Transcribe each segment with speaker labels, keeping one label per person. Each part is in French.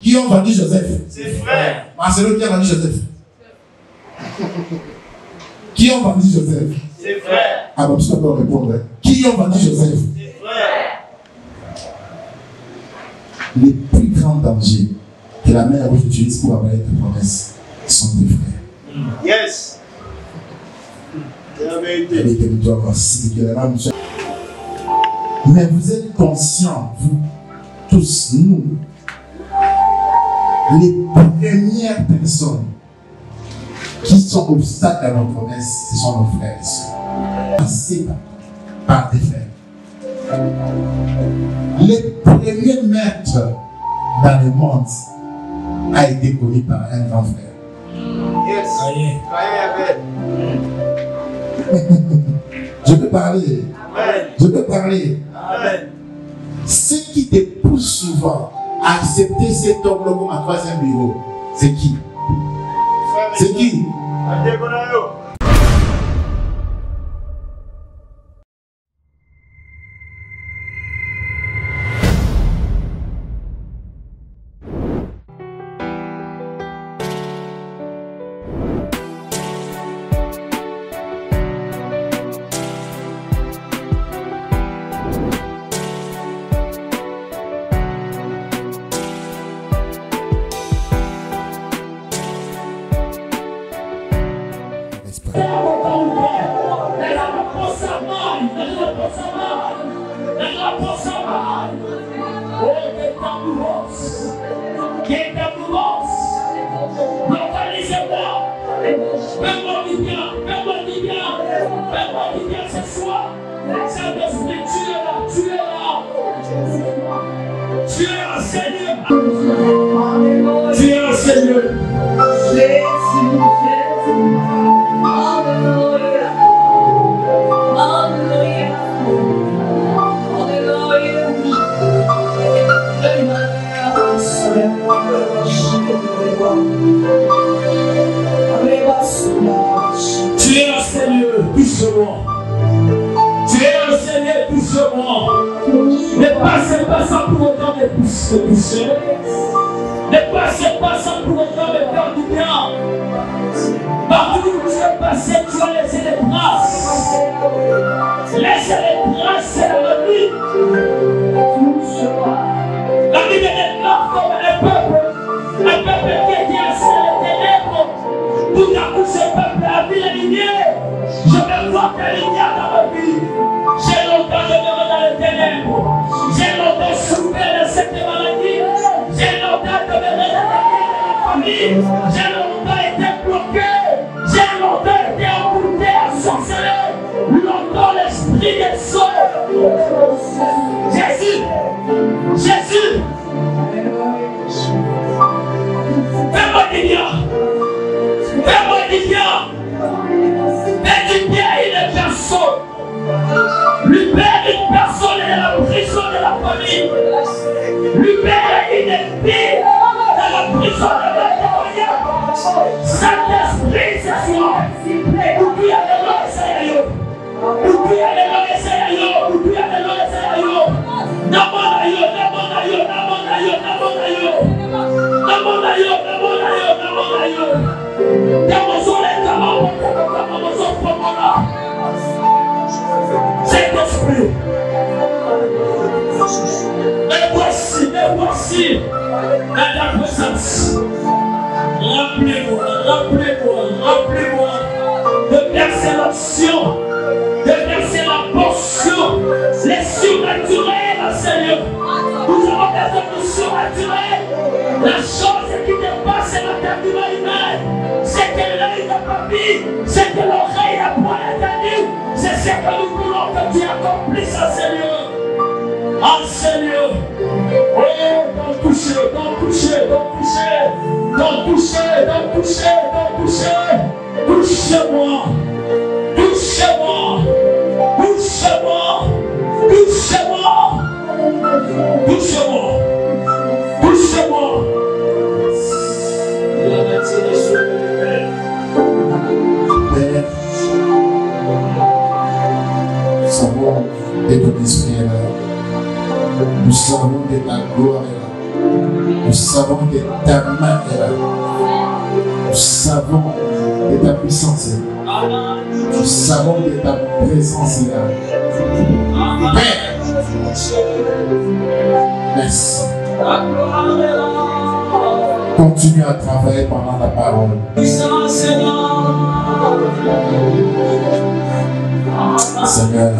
Speaker 1: Qui ont vendu Joseph?
Speaker 2: Ses frères.
Speaker 1: Marcelo, qui a vendu Joseph? Qui ont vendu Joseph?
Speaker 2: Ses frères.
Speaker 1: Ah bon, tu peux répondre. Qui ont vendu Joseph?
Speaker 2: Ses frères.
Speaker 1: Les plus grands dangers que la mère rouge utilise pour avoir tes promesses sont tes frères.
Speaker 2: Yes. C'est la vérité.
Speaker 1: Mais vous êtes conscients, vous tous, nous, les premières personnes qui sont obstacles à nos promesses, ce sont nos frères et sœurs. Passés par des frères. Les premiers maîtres dans le monde a été commis par un grand frère.
Speaker 2: Yes.
Speaker 1: Je peux parler.
Speaker 2: Amen.
Speaker 1: Je peux parler.
Speaker 2: Amen.
Speaker 1: Ce qui te pousse souvent à accepter cet homme comme un troisième bureau, c'est qui? C'est qui? savons que ta main est là. Nous savons que ta puissance est là. Nous savons que ta présence est là. Père, merci. Continue à travailler pendant la parole. Seigneur,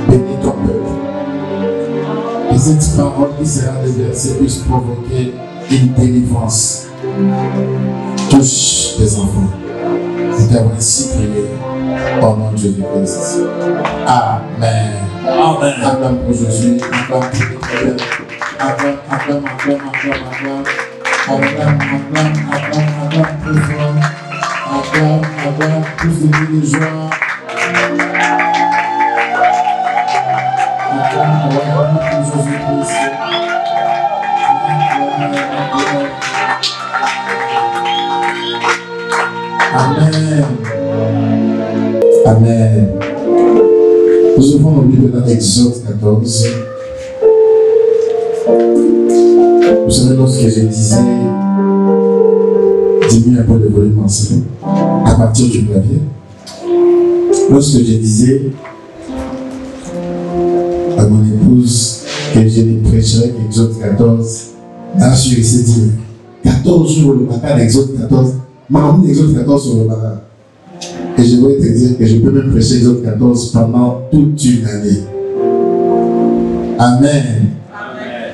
Speaker 1: bénis ton peuple. Que cette parole qui sera déversée puisse provoquer une délivrance. Touche tes enfants. Nous t'avons ainsi prié au nom de Jésus-Christ. Amen. Amen. Acclame pour Jésus. Acclame pour les frères. Acclame plus fort. Acclame plus de joie. Acclame pour Jésus-Christ. Amen. Amen. Nous ouvrons nos Bibles dans Exode 14. Vous savez, lorsque je disais, diminue un peu le volume en ce moment, à partir du clavier, lorsque je disais à mon épouse que je lui prêcherais Exode 14, bien sûr, il s'est dit 14 jours le matin d'Exode 14, moi, Exode 14 sur le matin. Et je voulais te dire que je peux même prêcher Exode 14 pendant toute une année. Amen.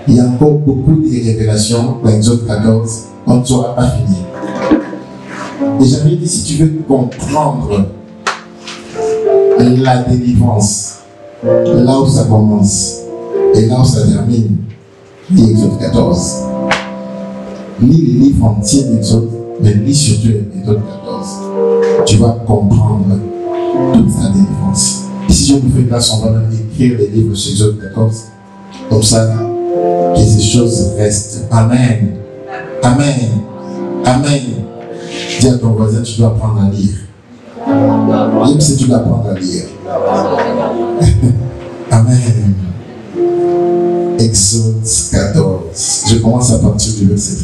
Speaker 1: Il y a encore beaucoup de révélations dans Exode 14, on ne saura pas finir. Et j'avais dit, si tu veux comprendre la délivrance, là où ça commence et là où ça termine, lis Exode 14. Lis les livres entiers d'Exode, mais lis surtout Exode 14. Tu vas comprendre toute sa délivrance. Et si Dieu nous fait grâce, on va même écrire les livres sur Exode 14. Comme ça, que ces choses restent. Amen. Amen. Amen. Dis à ton voisin, tu dois apprendre à lire. Même si tu dois apprendre à lire. Amen. Exode 14. Je commence à partir du verset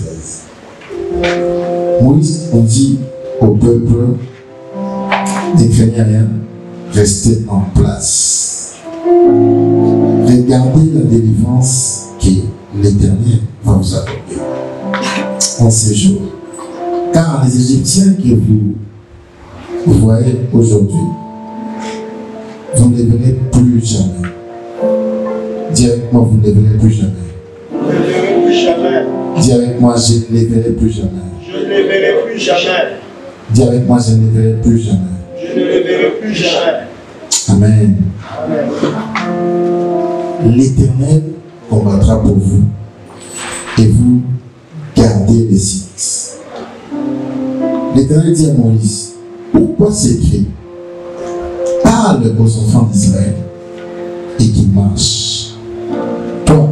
Speaker 1: 13. Moïse, on dit au peuple, ne craignez rien, restez en place. Regardez la délivrance que l'Éternel va vous accorder en ces jours. Car les Égyptiens que vous voyez aujourd'hui, vous ne les verrez plus jamais. Dis avec moi, vous ne les verrez plus jamais.
Speaker 2: Je ne les verrai plus jamais.
Speaker 1: Dis avec moi, je ne les verrai plus jamais.
Speaker 2: Je ne les verrai plus jamais.
Speaker 1: Dis avec moi, je ne les verrai plus jamais.
Speaker 2: Je ne les verrai plus jamais.
Speaker 1: Amen.
Speaker 2: Amen.
Speaker 1: L'Éternel combattra pour vous et vous gardez les silence. L'Éternel dit à Moïse, pourquoi s'écrit, parle aux enfants d'Israël et qu'ils marchent. Toi,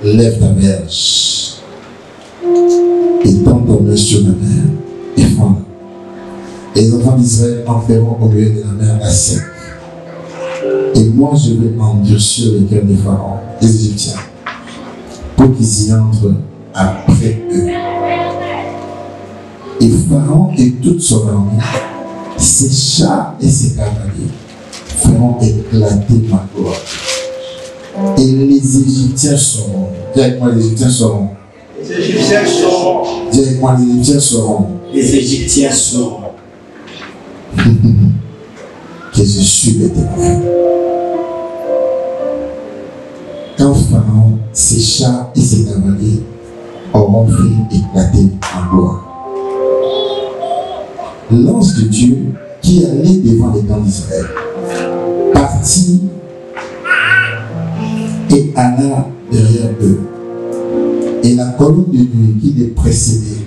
Speaker 1: lève ta verge et tends ta main sur la mer et fends-la. Et les enfants d'Israël entreront au milieu de la mer à sec. Et moi, je vais endurcir le cœur des pharaons, des Égyptiens, pour qu'ils y entrent après eux. Et Pharaon et toute son armée, ses chars et ses cavaliers, feront éclater ma gloire. Et les Égyptiens seront. Dis avec moi, les Égyptiens seront.
Speaker 2: Les Égyptiens seront.
Speaker 1: Dis avec moi, les Égyptiens seront.
Speaker 2: Les Égyptiens seront.
Speaker 1: Que je suis l'Éternel. Quand Pharaon, ses chars et ses cavaliers auront fait éclater en gloire, l'ange de Dieu qui allait devant les camps d'Israël partit et alla derrière eux. Et la colonne de nuit qui les précédait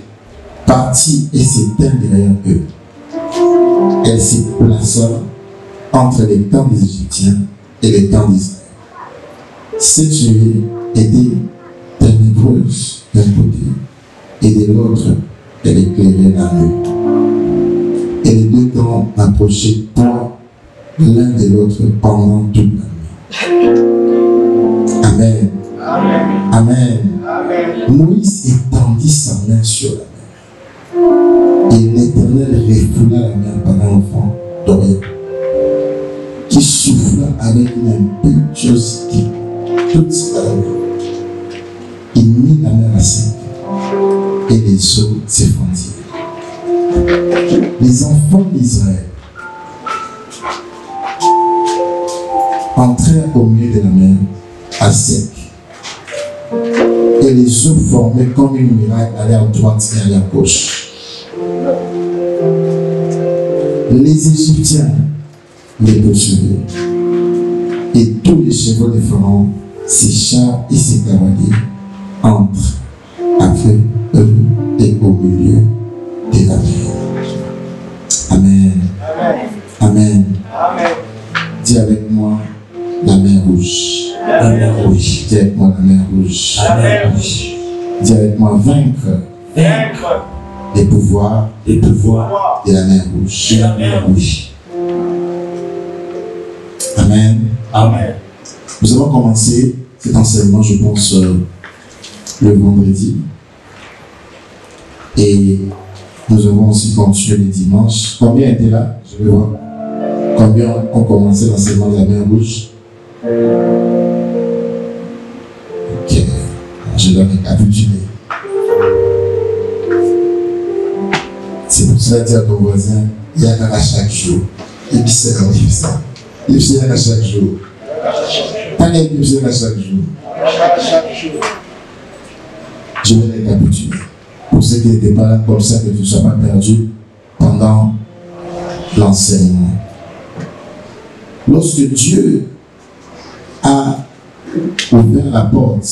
Speaker 1: partit et s'éteint derrière eux. Elle se plaça entre les camps des Égyptiens et les camps d'Israël. Cette nuit était ténébreuse d'un côté et de l'autre, elle éclairait la nuit. Et les deux camps approchaient pas l'un de l'autre pendant toute la nuit. Amen.
Speaker 2: Amen.
Speaker 1: Amen.
Speaker 2: Amen.
Speaker 1: Moïse étendit sa main sur la mer. Et l'Éternel refoula la mer pendant l'enfant d'Orient, qui souffla avec une impétuosité toute la mer. Il mit la mer à sec et les eaux s'effondirent. Les enfants d'Israël entrèrent au milieu de la mer à sec. Et les eaux formaient comme une muraille à leur droite et à leur gauche. Les Égyptiens les poursuivirent. Et tous les chevaux de Pharaon, ses chars et ses cavaliers entrent avec eux et au milieu de la mer. Amen. Amen. Amen. Dis avec moi la mer rouge. La mer rouge. Dis avec moi la mer rouge. La mer rouge. Dis avec moi vaincre. Vaincre. Les pouvoirs de la mer rouge. De la mer rouge. Amen. Amen. Nous avons commencé cet enseignement, je pense, le vendredi. Et nous avons aussi continué le dimanche. Combien étaient là? Je vais voir. Combien ont commencé l'enseignement de la mer rouge? Ok. Je dois récapituler. C'est pour cela dire à ton voisin, il y a qu'à chaque jour. Et puis c'est ça. Il y a qu'à chaque jour. Allez, il y a qu'à chaque jour. Je vais récapituler. Pour ceux qui n'étaient pas là, comme ça, que tu ne sois pas perdu pendant l'enseignement. Lorsque Dieu a ouvert la porte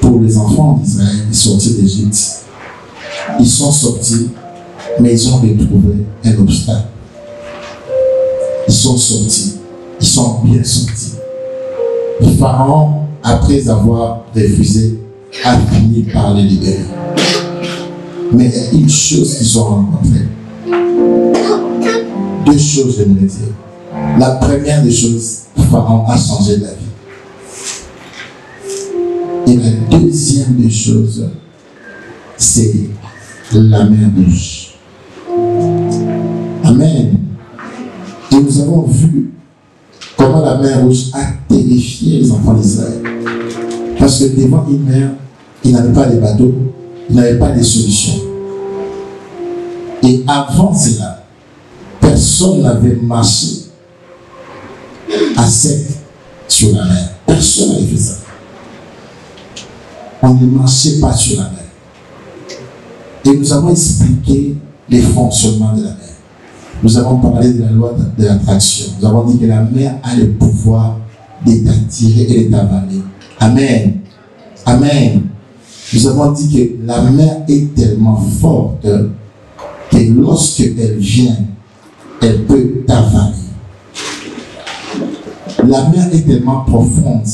Speaker 1: pour les enfants d'Israël de sortir d'Égypte, ils sont sortis, mais ils ont retrouvé un obstacle. Ils sont sortis, ils sont bien sortis. Le Pharaon, après avoir refusé, a fini par les libérer. Mais il y a une chose qu'ils ont rencontrée. Deux choses, j'aimerais dire. La première des choses, le Pharaon a changé la vie. Et la deuxième des choses, c'est la mer rouge. Amen. Et nous avons vu comment la mer rouge a terrifié les enfants d'Israël. Parce que devant une mer, ils n'avaient pas de bateaux, ils n'avaient pas de solutions. Et avant cela, personne n'avait marché à sec sur la mer. Personne n'avait fait ça. On ne marchait pas sur la mer. Et nous avons expliqué les fonctionnements de la mer. Nous avons parlé de la loi de l'attraction. Nous avons dit que la mer a le pouvoir de t'attirer et de t'avaler. Amen. Amen. Nous avons dit que la mer est tellement forte que lorsqu'elle vient, elle peut t'avaler. La mer est tellement profonde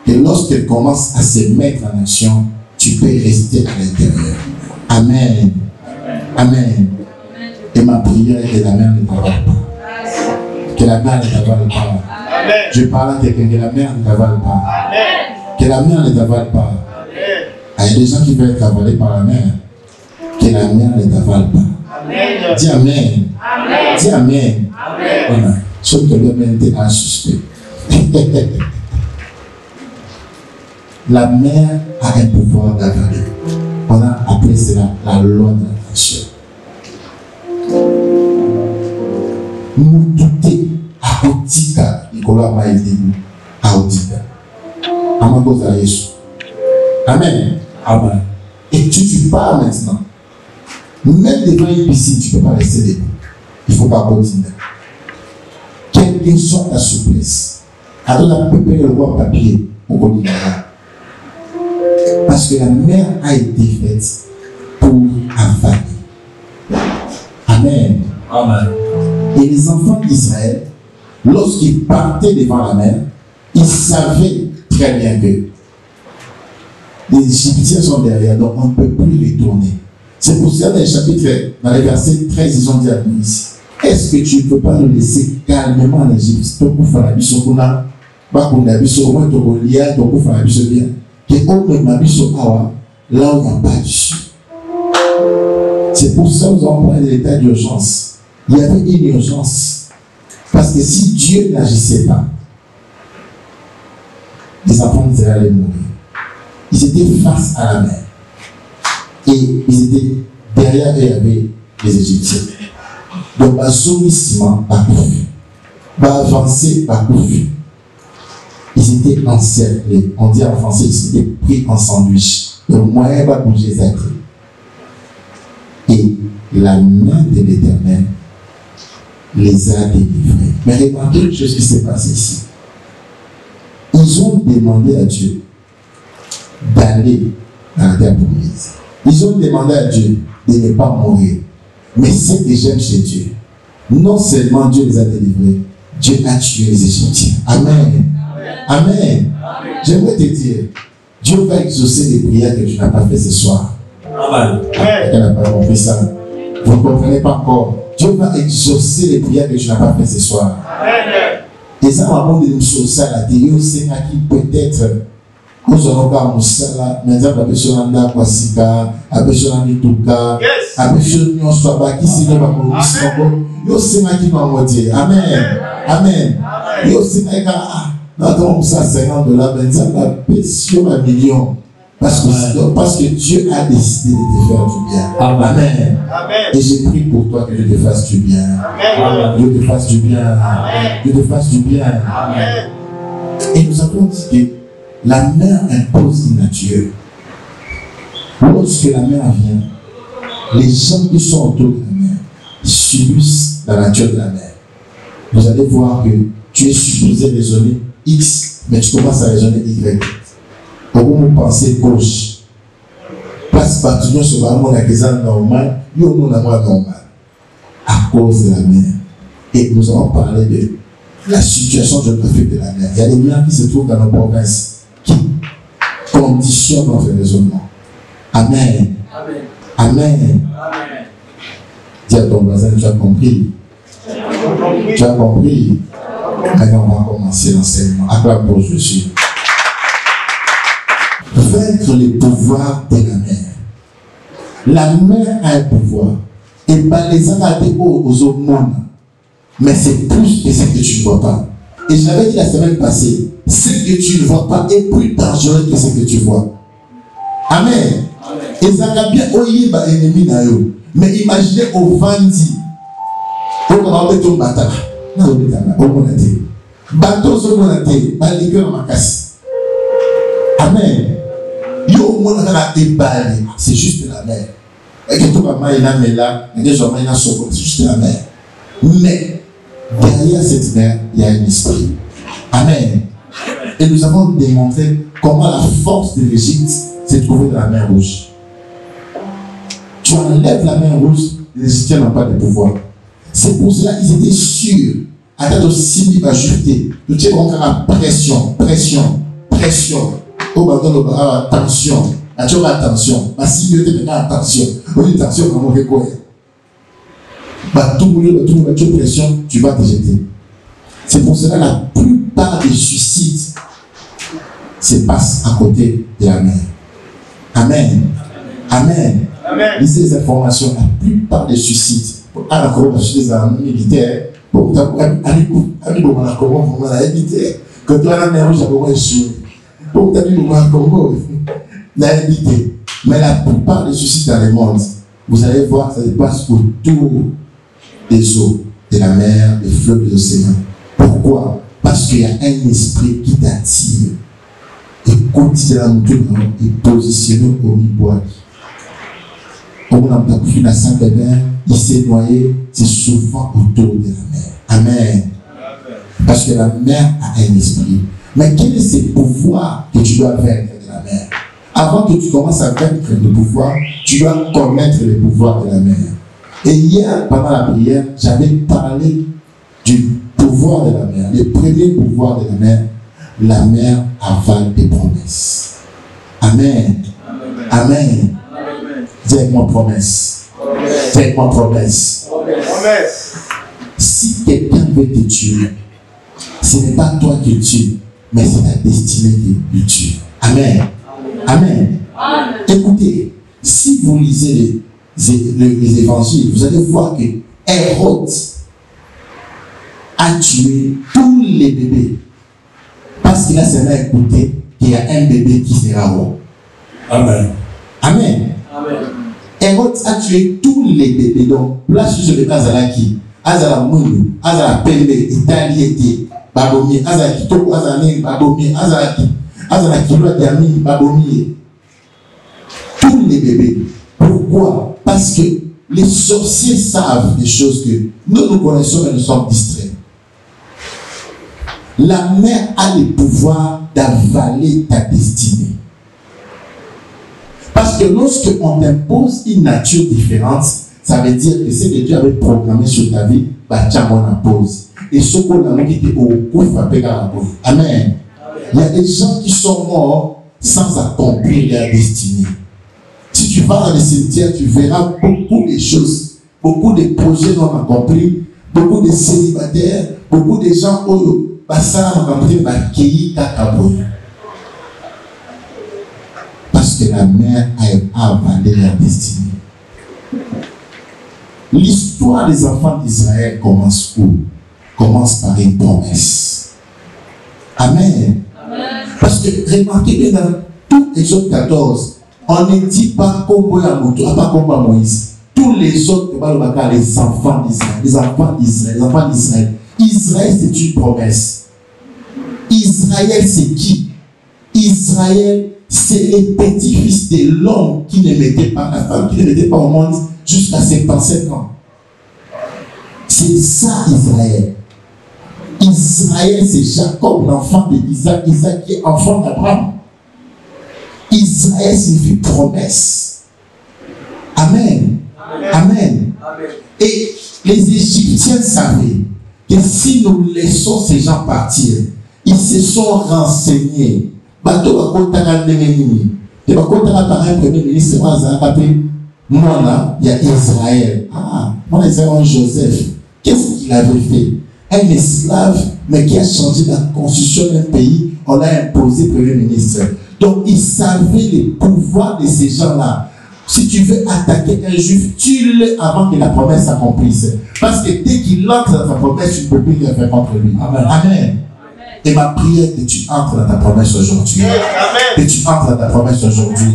Speaker 1: que lorsqu'elle commence à se mettre en action, tu peux rester à l'intérieur. Amen. Amen. Et ma prière est que la mer ne t'avale pas. Que la mer ne t'avale pas. Je parle à quelqu'un, que la mer ne t'avale pas. Que la mer ne t'avale pas. Il y a des gens qui veulent être avalés par la mer. Que la mer ne t'avale pas. Dis Amen. Dis Amen. Voilà. Sauf que le même était un suspect. La mer a un pouvoir d'avaler. On a appelé cela la loi de l'attraction. Moutoute à Otika, Nicolas Maïdébou, à Otika. Amagosa Yesu. Amen. Amen. Et tu pars maintenant. Même devant une piscine, tu ne peux pas rester debout. Il ne faut pas continuer. Quelle que soit ta souplesse. Alors la pépé le roi papier au Golgotha. Parce que la mer a été faite pour avaler. Amen. Amen. Et les enfants d'Israël, lorsqu'ils partaient devant la mer, ils savaient très bien que les Égyptiens sont derrière, donc on ne peut plus retourner. C'est pour cela dans les chapitres, dans les versets 13, ils ont dit à Moïse, est-ce que tu ne peux pas nous laisser calmement en Égypte? que on me m'a mis sur Awa, là où il n'y a pas d'issue. C'est pour ça que nous avons parlé de l'état d'urgence. Il y avait une urgence. Parce que si Dieu n'agissait pas, les enfants allaient mourir. Ils étaient face à la mer. Et ils étaient derrière eux, il y avait les Égyptiens. Donc, ma zoomissement a couru. Va avancer, va courir. Ils étaient encerclés. On dit en français, ils étaient pris en sandwich. Le moyen va bouger ça. Et la main de l'Éternel les a délivrés. Mais regardez une chose qui s'est passée ici. Ils ont demandé à Dieu d'aller dans la terre promise. Ils ont demandé à Dieu de ne pas mourir. Mais ce que j'aime chez Dieu, non seulement Dieu les a délivrés, Dieu a tué les Égyptiens. Amen. Amen. Amen. J'aimerais te dire, Dieu va exaucer les prières que tu n'as pas fait ce soir. Amen. Elle n'a pas compris ça. Vous ne comprenez pas encore. Dieu va exaucer les prières que tu n'as pas fait ce soir. Amen. Et ça va prendre de nous saucer à la télé. On sait qui peut-être nous allons faire Moussala, mais ça va pécher dans la Kwasika, à pécher dans les Touka, à pécher dans le Swaba, qui s'est dans le Moussala. Yo sait qui va monter. Amen. Amen. Yo sait qui va. Nous ça $50, mais ça va pécher un million. Parce que Dieu a décidé de te faire du bien. Amen. Amen. Et j'ai pris pour toi que je te fasse du bien. Amen. Je te fasse du bien. Amen. Je te fasse du bien. Amen. Et nous avons dit que la mer impose une nature. Lorsque la mer vient, les gens qui sont autour de la mer subissent la nature de la mer. Vous allez voir que tu es supposé raisonner X, mais tu commences à raisonner Y. Pourquoi vous pensez gauche? Place particulièrement sur le monde normal, il y a un monde normal. À cause de la mer. Et nous allons parler de la situation géographique de la mer. Il y a des mers qui se trouvent dans nos provinces qui conditionnent notre raisonnement. Amen. Amen. Amen. Amen. Dis à ton voisin, tu as compris. Tu as compris. Maintenant, on va commencer l'enseignement. Acclame pour Jésus. Vaincre les pouvoirs de la mer. La mer a un pouvoir. Et pas les arrêter aux autres mondes. Mais c'est plus que ce que tu ne vois pas. Et je l'avais dit la semaine passée, ce que tu ne vois pas est plus dangereux que ce que tu vois. Amen. Et ça va bien oyer ba ennemi na yo. Mais imaginez au Vandi. On va mettre ton bâtard. Non, on est là. On a dit. Bateau sur mon athée. Balégué dans ma casse. Amen. Yo, on a éballé. C'est juste la mer. Et que tout le monde est là, mais là, c'est juste la mer. Mais derrière cette mer, il y a un esprit. Amen. Et nous avons démontré comment la force de l'Égypte s'est trouvée dans la mer Rouge. Tu enlèves la mer Rouge, les Égyptiens n'ont pas de pouvoir. C'est pour cela qu'ils étaient sûrs. À tête aussi, il va jeter. Tu tiens encore la pression. Au bâton, attention. Tu as attention. Ma cible est attention. Oui, attention, comment on fait quoi? Tout le monde, tu pression, tu vas te jeter. C'est pour cela que la plupart des suicides se passent à côté de la mer. Amen. Amen. Amen. Lisez les informations. La plupart des suicides, à la Corée, des armes militaires, quand tu as la mer rouge, mais la plupart des suicides dans le monde, vous allez voir, ça se passe autour des eaux, de la mer, des fleuves, des océans. Pourquoi? Parce qu'il y a un esprit qui t'attire. Et quotidiennement, il est positionné au mi-bois. On a pris la Sainte-Mère, il s'est noyé, c'est souvent autour de la mer. Amen. Parce que la mer a un esprit. Mais quel est ce pouvoir que tu dois vaincre de la mer? Avant que tu commences à vaincre le pouvoir, tu dois connaître le pouvoir de la mer. Et hier, pendant la prière, j'avais parlé du pouvoir de la mer. Le premier pouvoir de la mer avale des promesses. Amen. Amen. Dis avec moi promesse. Dis avec moi promesse. Si quelqu'un veut te tuer, ce n'est pas toi qui le tues, mais c'est ta destinée qui le tue. Amen. Amen.
Speaker 3: Amen.
Speaker 1: Écoutez, si vous lisez les évangiles, vous allez voir que Hérode a tué tous les bébés parce qu'il a seulement écouté qu'il y a un bébé qui sera roi.
Speaker 4: Amen.
Speaker 1: Amen.
Speaker 3: Amen.
Speaker 1: Hérode a tué tous les bébés. Donc, là, sur le Azalaki, Azala Mounu, Azala Pele, Italie, Babomi, Azala Kitoko, Azala Babomi, Azala Kilo Diami, Babomi. Tous les bébés. Pourquoi? Parce que les sorciers savent des choses que nous connaissons et nous sommes distraits. La mère a le pouvoir d'avaler ta destinée. Parce que lorsque on t'impose une nature différente, ça veut dire que ce que Dieu avait programmé sur ta vie, bah tiens, on impose. Et ce qu'on a mis au coup, Amen. Il y a des gens qui sont morts sans accomplir leur destinée. Si tu vas dans les cimetières, tu verras beaucoup de choses, beaucoup de projets non accomplis, beaucoup de célibataires, beaucoup de gens où ça n'a pas accueilli ta cabane. Parce que la mère a avalé la destinée. L'histoire des enfants d'Israël commence où? Commence par une promesse. Amen.
Speaker 3: Amen.
Speaker 1: Parce que remarquez que dans tout Exode 14, on ne dit pas comment pas comme Moïse. Tous les autres, les enfants d'Israël, les enfants d'Israël, les enfants d'Israël. Israël, c'est une promesse. Israël, c'est qui? Israël, c'est les petits-fils de l'homme qui ne mettait pas la femme, qui ne mettait pas au monde jusqu'à 55 ans. C'est ça, Israël. Israël, c'est Jacob, l'enfant d'Isaac. Isaac qui est enfant d'Abraham. Israël signifie promesse. Amen. Amen. Amen.
Speaker 3: Amen.
Speaker 1: Et les Égyptiens savaient que si nous laissons ces gens partir, ils se sont renseignés. Bateau va compter à l'ennemi. Il va compter à un premier ministre, moi là, il y a Israël. Ah, moi, c'est un Joseph. Qu'est-ce qu'il avait fait? Un esclave, mais qui a changé la constitution d'un pays, on l'a imposé premier ministre. Donc, ils savaient les pouvoirs de ces gens-là. Si tu veux attaquer un juif, tue-le avant que la promesse s'accomplisse. Parce que dès qu'il entre dans ta promesse, tu ne peux plus rien faire contre lui. Amen. Amen. Et ma prière que tu entres dans ta promesse aujourd'hui. Que tu entres dans ta promesse aujourd'hui.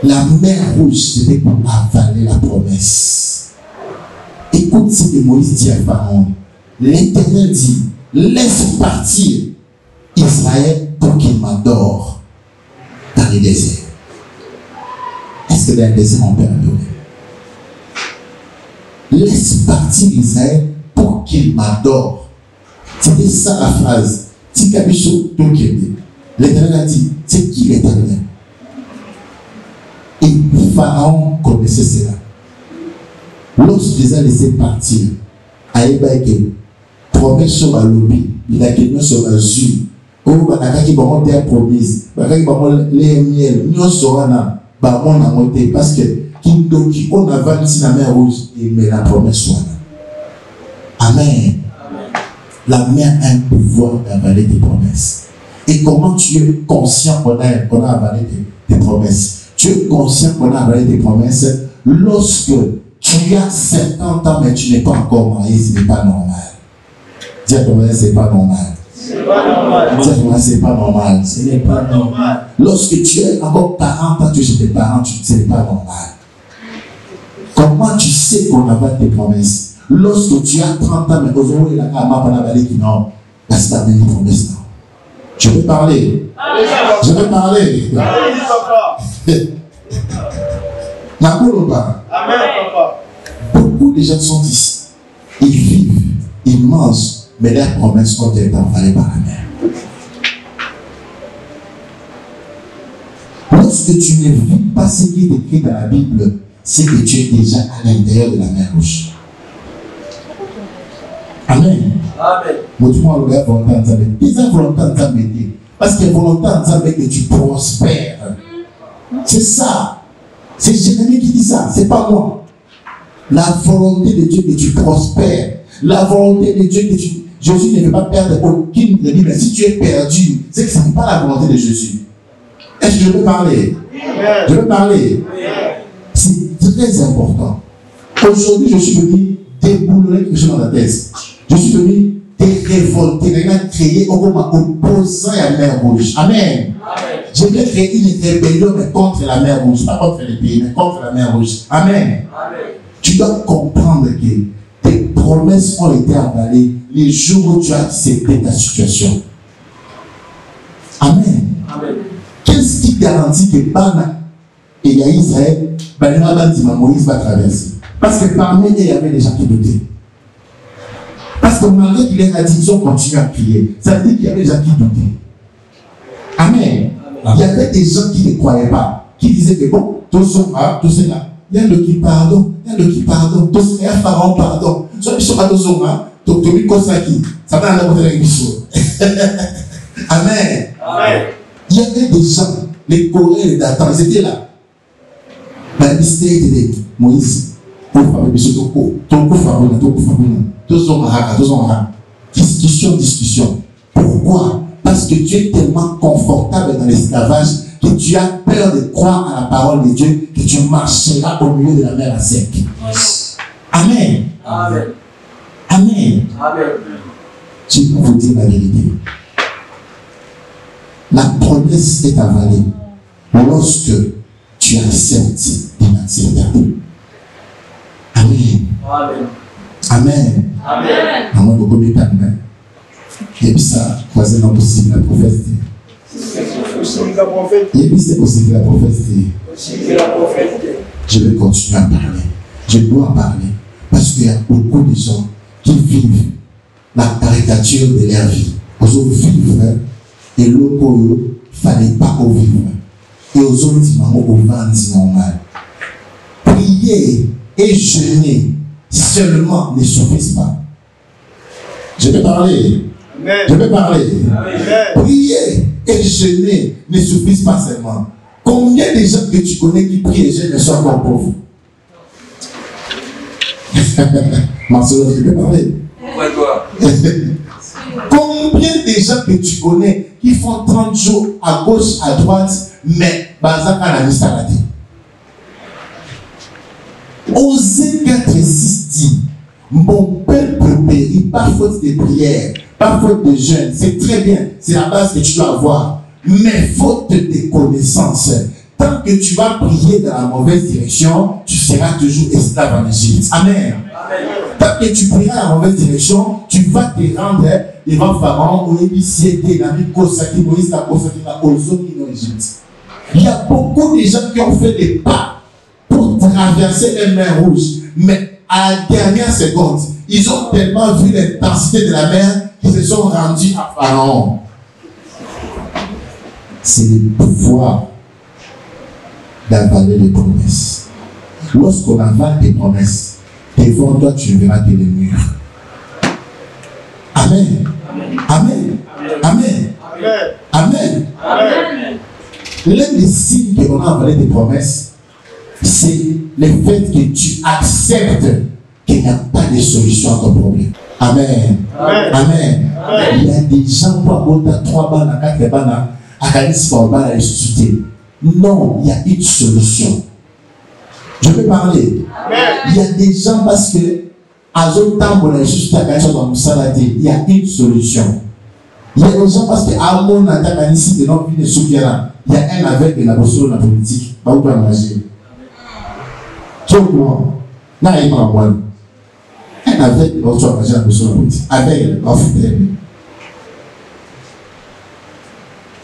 Speaker 1: La mer rouge, c'était pour avaler la promesse. Écoute ce que Moïse dit à Pharaon. L'Éternel dit, laisse partir Israël pour qu'il m'adore dans les déserts. Est-ce que dans les déserts on peut adorer? Laisse partir Israël pour qu'il m'adore. C'était ça la phrase. L'Éternel a dit, c'est qui l'Éternel? Et Pharaon connaissait cela. Lorsqu'il les a laissés partir, Aïbaïke, promesse sur la lobby, il a quelqu'un sur la zue, où il va monter à promise, il va monter les miels, nous serons là, on a monté, parce que on a vanti la mer rouge, et met la promesse soit là. Amen. La mère a un pouvoir d'avaler des promesses. Et comment tu es conscient qu'on a avalé des promesses? Tu es conscient qu'on a avalé des promesses lorsque tu as 50 ans mais tu n'es pas encore marié, ce n'est pas normal. Dis à ton mari, ce n'est pas normal.
Speaker 2: C'est pas normal.
Speaker 1: Dis à ton mari, ce n'est pas normal. Ce n'est pas normal. Lorsque tu es encore 40 ans, tu es chez tes parents, ce n'est pas normal. Comment tu sais qu'on avale tes promesses? Lorsque tu as 30 ans, mais aujourd'hui, il a pas qui non, c'est ta belle promesse. Je vais parler. Je vais parler.
Speaker 2: Amen, papa.
Speaker 1: Beaucoup de gens sont ici. Ils vivent, ils mangent, mais leurs promesses ont été avalées par la mer. Lorsque tu ne vis pas ce qui est écrit dans la Bible, c'est que tu es déjà à l'intérieur de la mer rouge. Amen.
Speaker 3: Amen.
Speaker 1: Parce que volonté en que tu prospères. C'est ça. C'est Jérémie qui dit ça. C'est pas moi. La volonté de Dieu que tu prospères. La volonté de Dieu que tu. Jésus ne veut pas perdre aucune de vie. Mais si tu es perdu, c'est que ce n'est pas la volonté de Jésus. Est-ce que je peux parler? Je peux parler? C'est très important. Aujourd'hui, je suis venu déboulonner quelque chose dans la tête. Je suis venu révolter, créer au moment opposant à la mer Rouge. Amen. Je vais créer une rébellion mais contre la mer Rouge, pas contre les pays, mais contre la mer Rouge. Amen. Tu dois comprendre que tes promesses ont été avalées les jours où tu as accepté ta situation. Amen. Qu'est-ce qui garantit que Bana et il y a Israël, Moïse va traverser? Parce que parmi eux, il y avait des gens qui doutaient. Parce que malgré qu'il ait dit, ils ont continué à prier. Ça veut dire qu'il y avait des gens qui doutaient. Amen. Il y avait des gens qui ne croyaient pas, qui disaient que bon, tous sont là, tous sont là. Il y a le qui pardon, il y a le qui pardon, tous il y a Pharaon pardon. Soit ils sont pas tous là, donc tu me qui ça va aller avec les Amen. Il y avait des gens, les Coréens, les Datans, ils étaient là. La mystère était Moïse. Discussion. Pourquoi? Parce que tu es tellement confortable dans l'esclavage que tu as peur de croire à la parole de Dieu, que tu marcheras au milieu de la mer à sec. Amen. Amen. Amen. Je peux vous dire la vérité. La promesse est avalée lorsque tu acceptes l'inacceptable. Amen. Amen. Amen. Amen. Et puis ça, c'est non possible la prophétie. Et puis c'est possible la prophétie. Je vais continuer à parler. Je dois parler. Parce qu'il y a beaucoup de gens qui vivent la caricature de leur vie. Ils ont vivre et l'autre, il ne fallait pas vivre. Et aux autres, ils ont vendu normal. Prier et jeûner seulement ne suffisent pas. Je vais parler. Amen. Je vais parler. Amen. Prier et jeûner ne suffisent pas seulement. Combien de gens que tu connais qui prient et jeûnent ne sont encore pauvres? Marcelo, je vais parler. Combien de gens que tu connais qui font 30 jours à gauche, à droite, mais Bazaka n'a pas salade? Osée 4:6 dit, mon peuple périt, pas faute de prière, pas faute de jeûne. C'est très bien, c'est la base que tu dois avoir. Mais faute de connaissances. Tant que tu vas prier dans la mauvaise direction, tu seras toujours esclave en Égypte. Amen. Tant que tu prieras dans la mauvaise direction, tu vas te rendre devant Pharaon ou Moïse en Égypte. Il y a beaucoup de gens qui ont fait des pas pour traverser les mers rouges, mais à la dernière seconde, ils ont tellement vu l'intensité de la mer qu'ils se sont rendus à Pharaon. C'est le pouvoir d'avaler les promesses. Lorsqu'on avale des promesses, devant toi, tu ne verras que les murs. Amen. Amen. Amen. Amen. Amen. L'un des signes qu'on a avalé des promesses, c'est le fait que tu acceptes qu'il n'y a pas de solution à ton problème. Amen. Amen. Amen. Amen. Il y a des gens qui ont 3 balles, 4 balles, à 40 balles à ressusciter. Non, il y a une solution. Je peux parler. Amen. Il y a des gens parce que à un temps pour ressusciter à 40 dans il y a une solution. Il y a des gens parce que à mon attaque ici de notre vie de souverain, il y a un avec de la posture de la politique. Pas où tu vas manger. Tu es au courant? Non, il n'y a pas un avec l'autre manger la posture de la politique. Avec l'offre d'elle.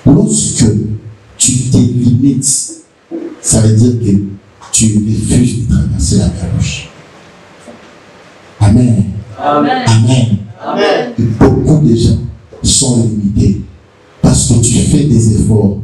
Speaker 1: Lorsque tu te limites, ça veut dire que tu refuses de traverser la mer rouge. Amen. Amen. Amen. Amen. Et beaucoup de gens sont limités parce que tu fais des efforts.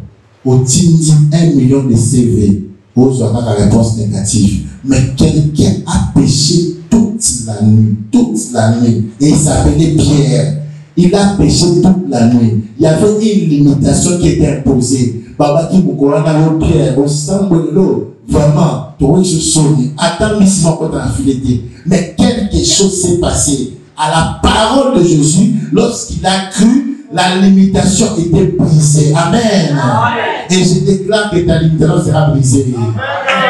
Speaker 1: Au team dit 1 million de CV, aux aura la réponse négative. Mais quelqu'un a péché toute la nuit, et il s'appelait Pierre. Il a péché toute la nuit. Il y avait une limitation qui était imposée. Baba qui vous connaît dans le Pierre, au Stambolelo, vraiment, tu vois, je sonne. Attends, ici, mon côté affilié. Mais quelque chose s'est passé. À la parole de Jésus, lorsqu'il a cru, la limitation était brisée. Amen. Amen. Et je déclare que ta limitation sera brisée.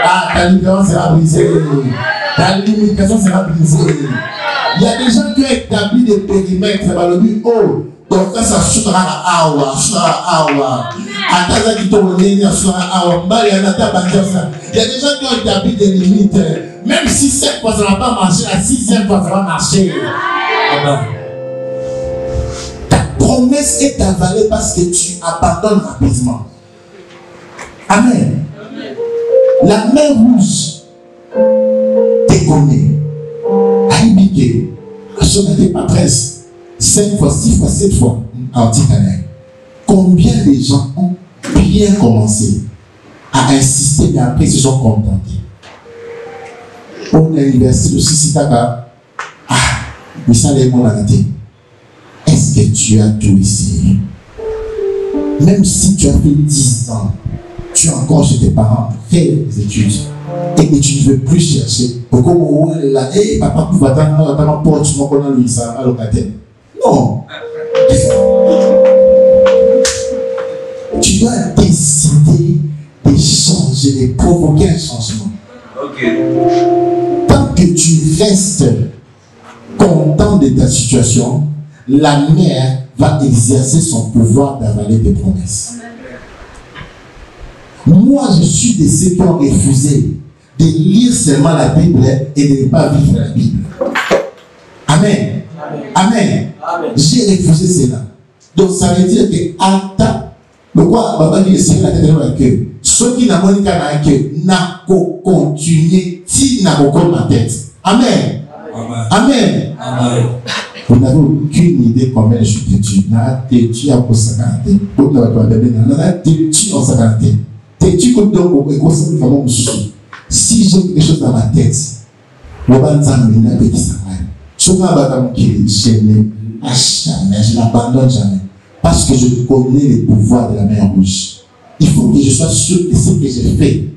Speaker 1: Ah, ta limitation sera brisée. Ta limitation sera brisée. Il y a des gens qui ont établi des périmètres. Oh, donc ça sera awa, awa. Il y a des gens qui ont établi des limites. Même si 5 fois ça ne va pas marcher, la 6e fois ça va marcher. Ta promesse est avalée parce que tu abandonnes rapidement. Amen. La mer rouge te connaît. Aïbike, Sonate Patresse, 5 fois, 6 fois, 7 fois en Titanek. Combien de gens ont bien commencé à insister, mais après ils se sont contentés. On est à l'université de Sisitaka. Ah, mais ça les mon arrêté. Est-ce que tu as tout essayé? Même si tu as fait 10 ans, tu es encore chez tes parents, fais des études. Et que tu ne veux plus chercher. Pourquoi on est là? Eh, papa, tu vas t'en porte, tu m'en connais lui, ça, à locataire. Non. Tu dois décider de changer, de provoquer un changement. Tant que tu restes content de ta situation, la mer va exercer son pouvoir d'avaler tes promesses. Moi, je suis de ceux qui ont refusé de lire seulement la Bible et de ne pas vivre la Bible. Amen. Amen. Amen. J'ai refusé cela. Donc, ça veut dire que Alta, le quoi, Baba dit, c'est la tête de la queue. Ceux qui n'ont pas queue, n'a qu'à continuer, si n'a qu'à ma tête. Amen. Amen. Amen. Vous n'avez aucune idée combien je suis têtu. N'a têtu à pour sa garantie. Pour ne pas bébé, n'a têtu en sa garantie. Têtu comme donc, si j'ai quelque chose dans ma tête, je ne l'abandonne jamais. Parce que je connais les pouvoirs de la mer rouge. Il faut que je sois sûr que ce que j'ai fait,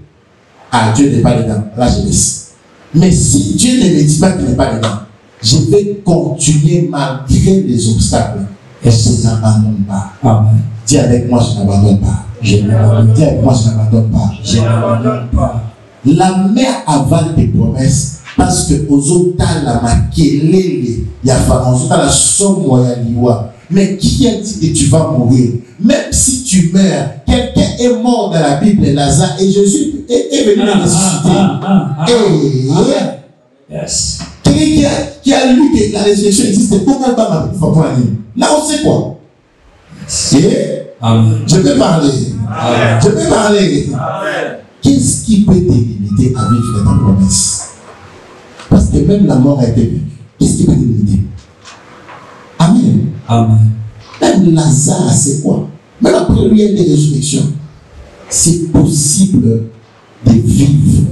Speaker 1: Dieu n'est pas dedans. Là, je laisse. Mais si Dieu ne me dit pas qu'il n'est pas dedans, je vais continuer malgré les obstacles. Et je n'abandonne pas. Amen. Dis avec moi, je n'abandonne pas. Dis avec moi, je n'abandonne pas. Je n'abandonne pas. La mer avale tes promesses parce que aux autres, la makelele, il y a la somme royaliwa. Mais qui a dit que tu vas mourir? Même si tu meurs, quelqu'un est mort dans la Bible, Lazare, et Jésus est venu le ressusciter. Yes. Quelqu'un qui a lu que la résurrection existe, pourquoi pas ma famille? Là, on sait quoi? Je peux parler. Amen. Je peux parler. Qu'est-ce qui peut te limiter à vivre ta promesse? Parce que même la mort a été vécue. Qu'est-ce qui peut te limiter? Amen. Amen. Même Lazare, c'est quoi? Même après lui, il y a des résurrections. C'est possible de vivre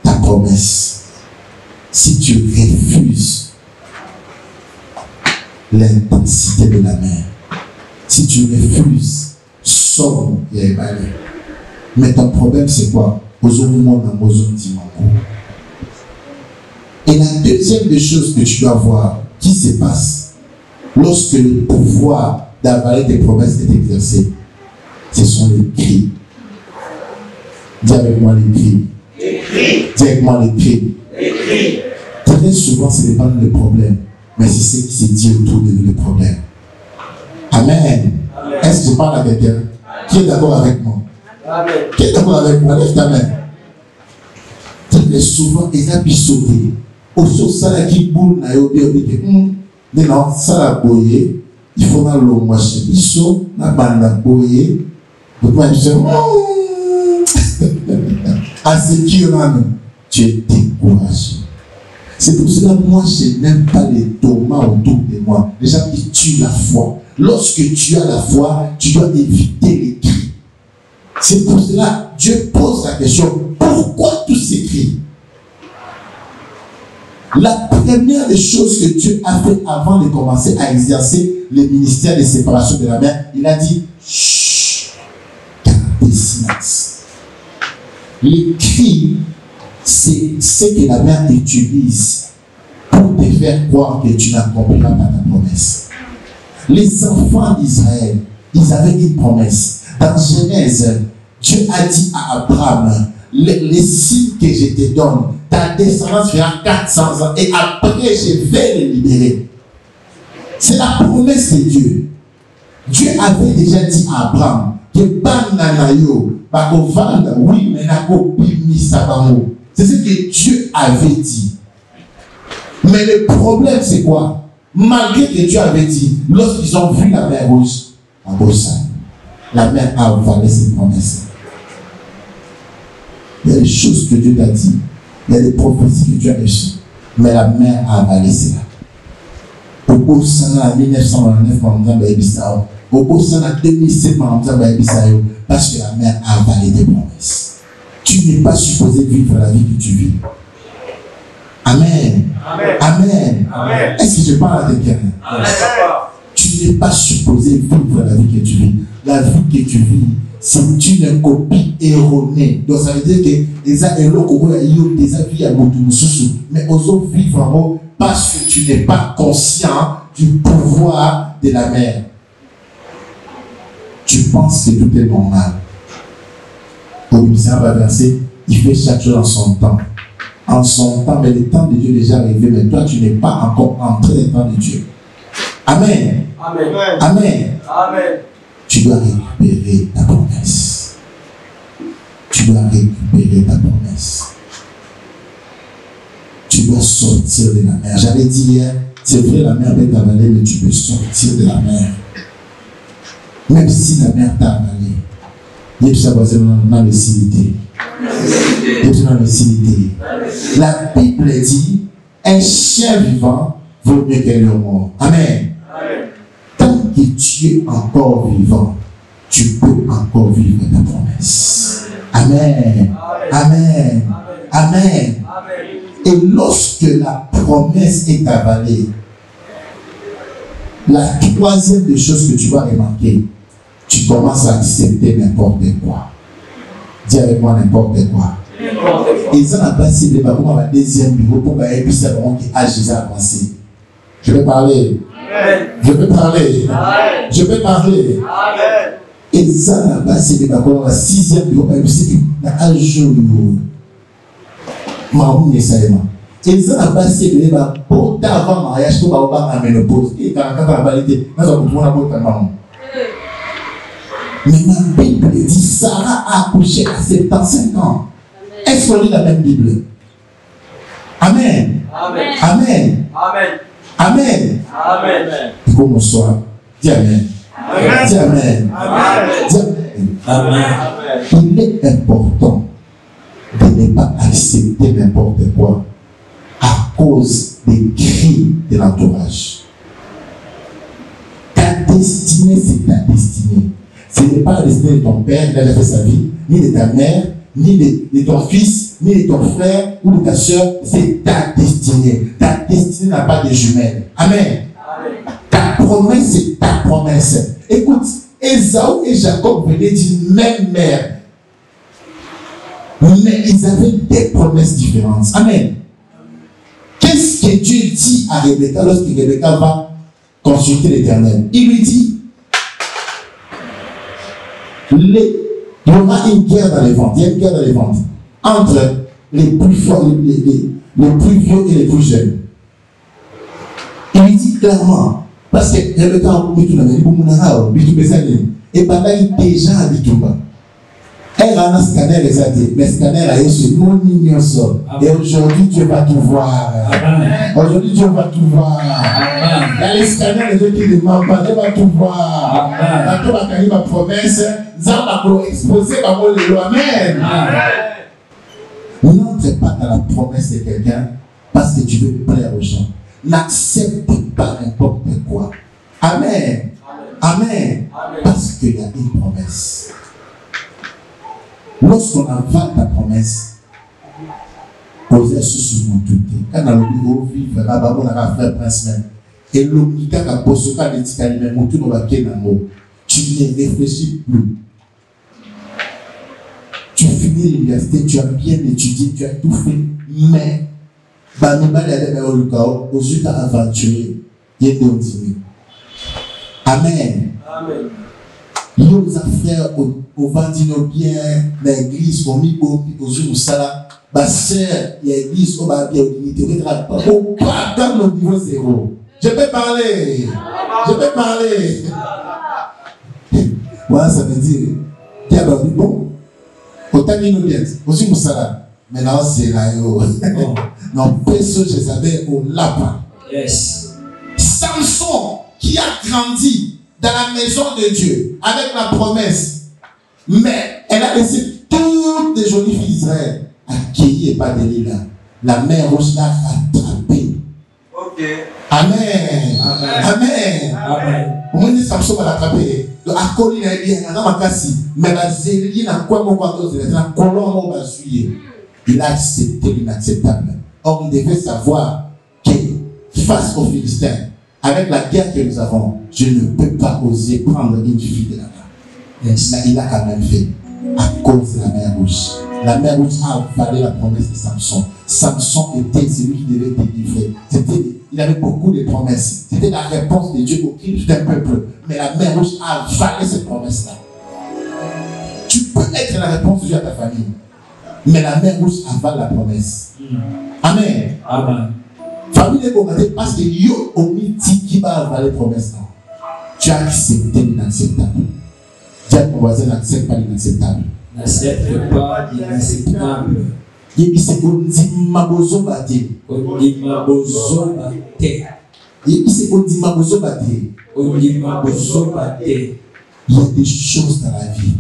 Speaker 1: ta promesse si tu refuses l'intensité de la mer. Si tu refuses sombre et ébalé. Mais ton problème, c'est quoi? Et la deuxième des choses que tu dois voir qui se passe lorsque le pouvoir d'avaler tes promesses est exercé, ce sont les cris. Dis avec moi les cris. Dis avec moi les cris. Très souvent, ce n'est pas le problème, mais c'est ce qui se dit autour de le problème. Amen. Est-ce que je parle à quelqu'un? Qui est d'accord avec moi? Amen. Qui est d'accord avec moi? Lève ta main. Très souvent, ils ont sauté. Au sol, qui boule, non, ça a boyé. Il faut que l'on marche. Il faut que l'on boyé. À ce qui tu es découragé. C'est pour cela que moi, je n'aime pas les tourments autour de moi. Les gens qui tuent la foi. Lorsque tu as la foi, tu dois éviter les cris. C'est pour cela que Dieu pose la question, pourquoi tous ces cris? La première des choses que Dieu a fait avant de commencer à exercer le ministère de séparation de la mer, il a dit, chut, gardez silence. Les cris, c'est ce que la mer utilise pour te faire croire que tu n'accompliras pas ta promesse. Les enfants d'Israël, ils avaient une promesse. Dans Genèse Dieu a dit à Abraham, les signes que je te donne, ta descendance fera 400 ans et après je vais les libérer. C'est la promesse de Dieu. Dieu avait déjà dit à Abraham que Bananayo, Bakovanda, oui, mais Nako Bimi Sabamo. C'est ce que Dieu avait dit. Mais le problème, c'est quoi? Malgré que Dieu avait dit, lorsqu'ils ont vu la mer rouge, à Bossa, la mer a avalé ses promesses. Il y a des choses que Dieu t'a dit, il y a des prophéties que Dieu a reçues, mais la mer a avalé cela. Au cours de 1929, au cours de 2007, parce que la mer a avalé des promesses. Tu n'es pas supposé vivre la vie que tu vis. Amen. Amen. Amen. Amen. Est-ce que je parle à quelqu'un? Tu n'es pas supposé vivre la vie que tu vis. La vie que tu vis, c'est une copie erronée. Donc ça veut dire que les aéros ont des avis à Moutoumoussousou, mais osons vivre en haut parce que tu n'es pas conscient du pouvoir de la mer. Tu penses que tout est normal. Au Biblicien va verser, il fait chaque chose en son temps. En son temps, mais le temps de Dieu est déjà arrivé, mais toi tu n'es pas encore entré dans le temps de Dieu. Amen. Amen. Amen. Amen. Tu dois récupérer ta promesse. Tu dois récupérer ta promesse. Tu dois sortir de la mer. J'avais dit hier, c'est vrai, la mer peut t'avaler, mais tu peux sortir de la mer. Même si la mer t'a avalé. Il y a tout ça basé dans le cimetière. La Bible dit, un chien vivant vaut mieux qu'un lion mort. Amen. Amen. Tant que tu es encore vivant, tu peux encore vivre ta promesse. Amen. Amen. Amen. Amen. Et lorsque la promesse est avalée, la troisième des choses que tu vas remarquer, tu commences à accepter n'importe quoi. Dis avec moi n'importe quoi. Et ça n'a pas ciblé par contre le deuxième bureau pour que les gens qui agissent avancé. Je vais parler. Je vais parler. Je vais parler. Et ça n'a pas ciblé par contre le sixième bureau pour que les gens qui et ça n'a pas ciblé par contre avant mariage pour avoir la ménopause. Et quand on a validé, nous avons besoin de maman. Mais ma Bible dit Sarah a accouché à 75 ans. Est-ce qu'on lit la même Bible? Amen. Amen. Amen. Amen. Amen. Amen. Et comme on soit, dis Amen. Amen. Dis Amen. Amen. Dis Amen. Amen. Il est important de ne pas accepter n'importe quoi à cause des cris de l'entourage. Ta destinée, c'est ta destinée. Ce n'est pas la destinée de ton père, il a déjà fait sa vie, ni de ta mère, ni de ton fils, ni de ton frère ou de ta soeur. C'est ta destinée. Ta destinée n'a pas de jumelles. Amen. Amen. Ta promesse, c'est ta promesse. Écoute, Ésaü et Jacob venaient d'une même mère. Mais ils avaient des promesses différentes. Amen. Qu'est-ce que Dieu dit à Rebecca lorsque Rebecca va consulter l'Éternel? Il lui dit, il y aura une guerre dans les ventes. Il y a une guerre dans les ventes entre les plus forts, les plus vieux et les plus jeunes. Il lui dit clairement, parce que Rebecca a dit tout le monde, et pendant qu'il déjà a dit tout le monde. Elle a un scanner exalté, mais scanner a été non ignorant. Et aujourd'hui, Dieu va tout voir. Aujourd'hui, Dieu va tout voir. Il y a les scanners, les gens qui ne demandent pas, Dieu va tout voir. Quand on va gagner ma promesse, ça va exposer par mon lélo. Amen. N'entre pas dans la promesse de quelqu'un parce que tu veux plaire aux gens. N'accepte pas n'importe quoi. Amen. Amen. Parce qu'il y a une promesse. Lorsqu'on avale ta promesse, posez sous mon tout. Quand on a le vivre là-bas, on a fait prince même. Et l'omnica a posé quand les ticani même mon tout dans la pied d'amour. Tu ne réfléchis plus. Tu finis l'université, tu as bien étudié, tu as tout fait, mais Banouba est au Lucao, aux yeux t'as aventuré, il est au dîner. Amen. Amen. Yo, les affaires au Vandino bien, l'église, au Mibo, au Jérusalem, ma sœur, l'église, au Babia, au Dignité, au pas au niveau zéro. Je peux parler. Je peux parler. Voilà, ça veut dire, diable, bon, au Tamino bien, au Jérusalem, maintenant c'est là, non, personne, je savais, au lapin.
Speaker 3: Yes.
Speaker 1: Samson, qui a grandi dans la maison de Dieu, avec la promesse, mais elle a laissé toutes les jolies filles d'Israël accueillies par Delilah. La mère rouge l'a attrapée.
Speaker 2: Ok.
Speaker 1: Amen. Amen. Amen. Au moins, Samson va l'attraper. Donc, à Coli, il a dit, mais la zélie n'a quoi mon quatorze, il a colon va suivre. Il a accepté l'inacceptable. Or, il devait savoir que face aux Philistins, avec la guerre que nous avons, je ne peux pas oser prendre une fille de là-bas. Yes. Mais il a quand même fait, à cause de la mer Rouge. La mer Rouge a avalé la promesse de Samson. Samson était celui qui devait délivrer. Il avait beaucoup de promesses. C'était la réponse de Dieu au cri d'un peuple. Mais la mer Rouge a avalé cette promesse-là. Tu peux être la réponse de Dieu à ta famille. Mais la mer Rouge avale la promesse. Amen. Amen. Famille est commentée parce que yo omiti qui va avaler la promesse. Tu as accepté l'inacceptable. Dis à ton voisin, n'accepte pas l'inacceptable.
Speaker 3: N'accepte pas l'inacceptable.
Speaker 1: Il s'est Ondimabozo Bate.
Speaker 3: Ondimabozo Bate.
Speaker 1: Il s'est Ondimabozo Bate.
Speaker 3: Ondimabozo Bate.
Speaker 1: Il y a des choses dans la vie,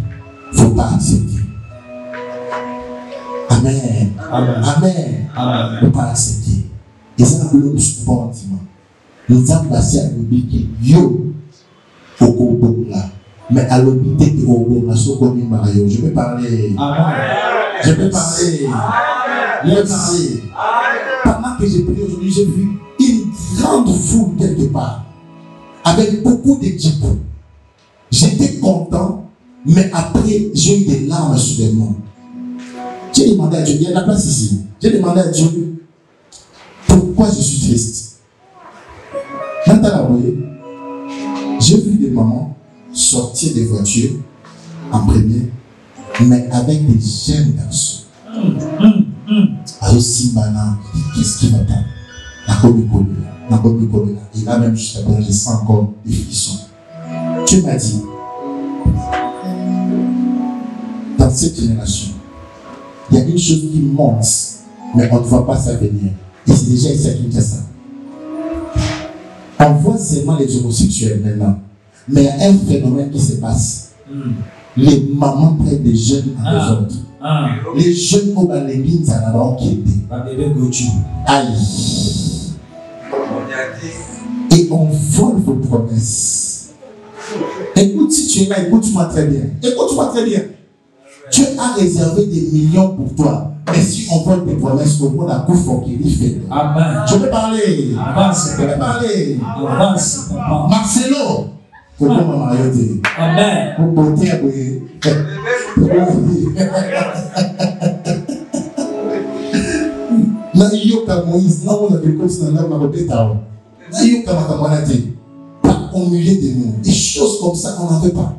Speaker 1: il ne faut pas accepter. Amen. Amen. Amen. Il ne faut pas accepter. Et ça, nous avons souvent dit, nous avons passé à l'obéi yo au Kobola. Mais à l'obéi au Kobola, je peux parler. Amen. Je peux parler. Je peux parler. Pendant que j'ai prié aujourd'hui, j'ai vu une grande foule quelque part, avec beaucoup d'équipes. J'étais content, mais après, j'ai eu des larmes soudainement. J'ai demandé à Dieu, il y a de la place ici. J'ai demandé à Dieu, pourquoi je suis triste. Maintenant, j'ai vu des mamans sortir des voitures en premier, mais avec des jeunes garçons. Alors, si maintenant, qu'est-ce qui m'attend? Et là même, jusqu'à présent, je sens encore des frissons. Dieu m'a dit, dans cette génération, il y a une chose qui monte, mais on ne voit pas ça venir. Et c'est déjà ici à Kinshasa. On voit seulement les homosexuels maintenant. Mais il y a un phénomène qui se passe. Les mamans prennent des jeunes à les autres. Les jeunes au Baléguine, ça n'a pas quitté. Aïe. Et on vole vos promesses. Écoute, si tu es là, écoute-moi très bien. Écoute-moi très bien. Dieu a réservé des millions pour toi. Mais si on vole des promesses, au moins la couche pour qu'il y fait. Amen. Je peux parler. Je peux parler. Marcelo. Comment Mario dit? Amen. Pour porter à briller. Naïoka Moïse, non, on a vu comme ça dans la répétition. Naïoka Makamanate. Pas au milieu de nous. Des choses comme ça, on n'en veut pas.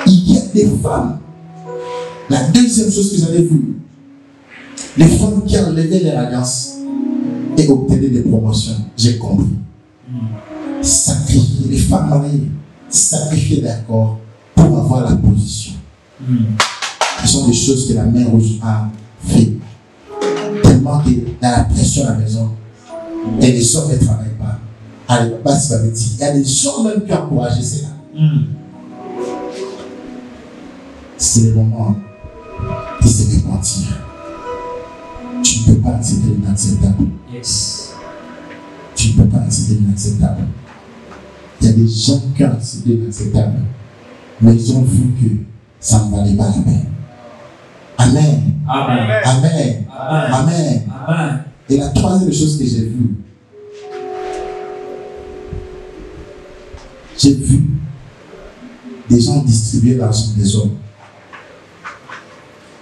Speaker 1: Il y a des femmes. La deuxième chose que j'avais vue, les femmes qui ont levé les alliances et obtenu des promotions, j'ai compris. Sacrifier, les femmes mariées, sacrifier d'accord pour avoir la position. Ce sont des choses que la mère rouge a fait. Tellement que dans la pression à la maison, et les hommes ne travaillent pas. Allez, pas si vous dire. Il y a des hommes même qui ont encouragé cela. C'est le moment de se repentir. Tu ne peux pas accepter l'inacceptable.
Speaker 3: Yes.
Speaker 1: Tu ne peux pas accepter l'inacceptable. Il y a des gens qui ont accepté l'inacceptable, mais ils ont vu que ça ne valait pas la peine. Amen. Amen. Amen. Amen. Amen. Amen. Et la troisième chose que j'ai vu des gens distribuer l'argent des hommes.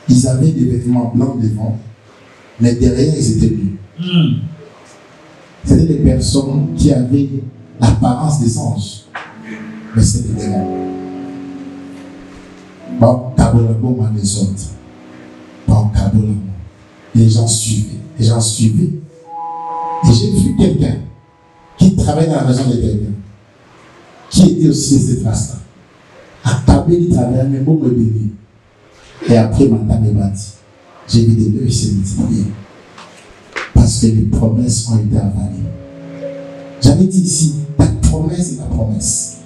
Speaker 1: Ils avaient des vêtements blancs devant, mais derrière ils étaient nus. C'était des personnes qui avaient l'apparence des anges. mais c'est des démons. Bon, Kabolabo m'a les autres. Bon, Kabolabo. Les gens suivaient. Les gens suivaient. Et j'ai vu quelqu'un qui travaille dans la maison de quelqu'un, qui était aussi de cette race-là. À Kabé, il travaillait, mais bon, me bénir. Et après, maintenant, me bâti. J'ai vu des deux, il s'est multiplié. Parce que les promesses ont été avalées. J'avais dit ici, ta promesse est ta promesse.